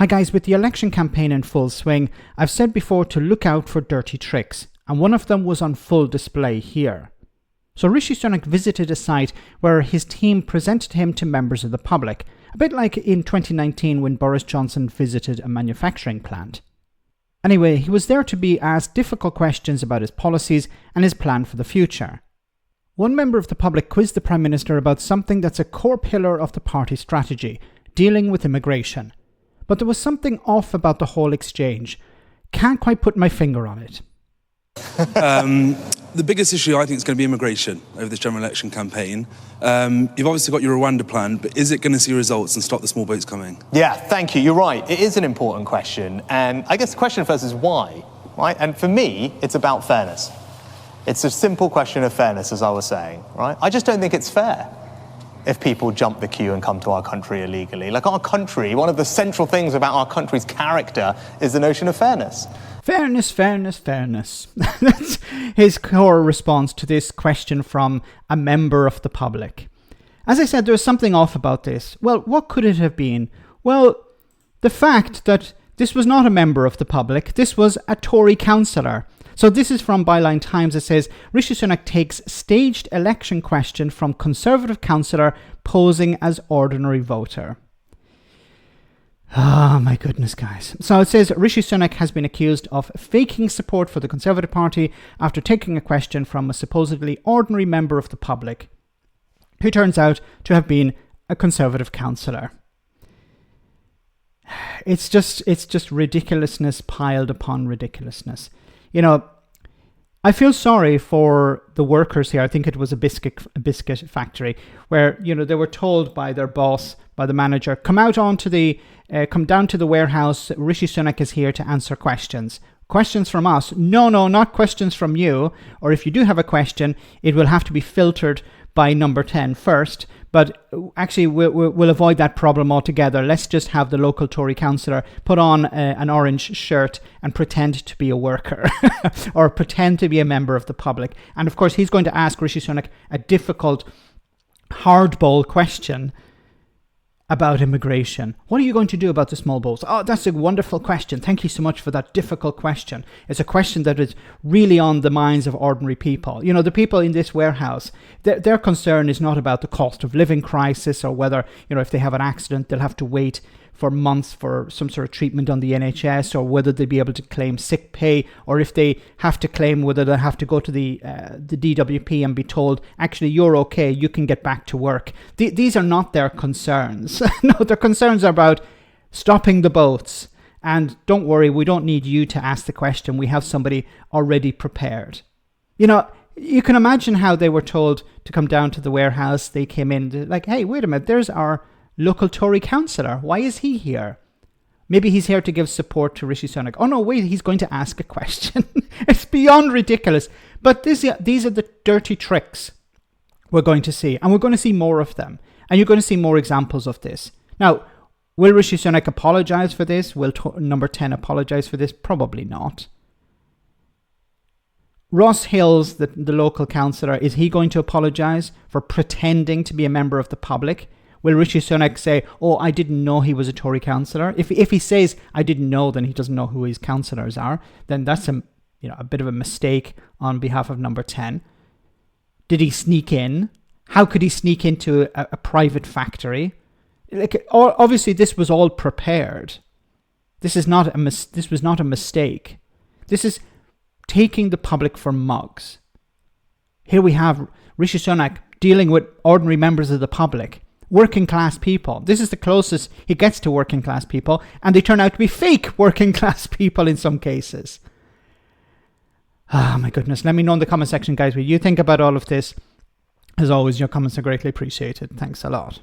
Hi guys, with the election campaign in full swing, I've said before to look out for dirty tricks, and one of them was on full display here. So Rishi Sunak visited a site where his team presented him to members of the public, a bit like in 2019 when Boris Johnson visited a manufacturing plant. Anyway, he was there to be asked difficult questions about his policies and his plan for the future. One member of the public quizzed the Prime Minister about something that's a core pillar of the party strategy, dealing with immigration. But there was something off about the whole exchange. Can't quite put my finger on it. The biggest issue, I think, is going to be immigration over this general election campaign. You've obviously got your Rwanda plan, but is it going to see results and stop the small boats coming? Yeah, thank you. You're right. It is an important question. And I guess the question first is why, right? And for me, it's about fairness. It's a simple question of fairness, as I was saying, right? I just don't think it's fair if people jump the queue and come to our country illegally. Like our country, one of the central things about our country's character is the notion of fairness. Fairness, fairness, fairness. That's his core response to this question from a member of the public. As I said, there's something off about this. Well, what could it have been? Well, the fact that this was not a member of the public, this was a Tory councillor. So this is from Byline Times. It says, Rishi Sunak takes staged election question from Conservative councillor posing as ordinary voter. Oh my goodness, guys. So it says Rishi Sunak has been accused of faking support for the Conservative Party after taking a question from a supposedly ordinary member of the public, who turns out to have been a Conservative councillor. It's just ridiculousness piled upon ridiculousness. You know, I feel sorry for the workers here. I think it was a biscuit factory where, you know, they were told by their boss, by the manager, come down to the warehouse. Rishi Sunak is here to answer questions. Questions from us. No, not questions from you. Or if you do have a question, it will have to be filtered by number 10 first. But actually, we'll avoid that problem altogether. Let's just have the local Tory councillor put on an orange shirt and pretend to be a worker or pretend to be a member of the public. And of course, he's going to ask Rishi Sunak a difficult, hardball question about immigration. What are you going to do about the small boats? Oh, that's a wonderful question. Thank you so much for that difficult question. It's a question that is really on the minds of ordinary people. You know, the people in this warehouse, their concern is not about the cost of living crisis or whether, you know, if they have an accident, they'll have to wait for months for some sort of treatment on the NHS, or whether they'll be able to claim sick pay, or if they have to claim, whether they have to go to the DWP and be told, actually, you're okay, you can get back to work. These are not their concerns. No, their concerns are about stopping the boats. And don't worry, we don't need you to ask the question. We have somebody already prepared. You know, you can imagine how they were told to come down to the warehouse. They came in like, hey, wait a minute, there's our local Tory councillor. Why is he here? Maybe he's here to give support to Rishi Sunak. Oh no, wait, he's going to ask a question. It's beyond ridiculous. But these are the dirty tricks we're going to see. And we're going to see more of them. And you're going to see more examples of this. Now, will Rishi Sunak apologise for this? Will number 10 apologise for this? Probably not. Ross Hills, the local councillor, is he going to apologise for pretending to be a member of the public? Will Rishi Sunak say, oh, I didn't know he was a Tory councillor? If he says, I didn't know, then he doesn't know who his councillors are. Then that's a bit of a mistake on behalf of number 10. Did he sneak in? How could he sneak into a private factory? Like, obviously, this was all prepared. This was not a mistake. This is taking the public for mugs. Here we have Rishi Sunak dealing with ordinary members of the public. Working class people. This is the closest he gets to working class people, and they turn out to be fake working class people in some cases. Oh my goodness. Let me know in the comment section, guys, what you think about all of this. As always, your comments are greatly appreciated. Thanks a lot.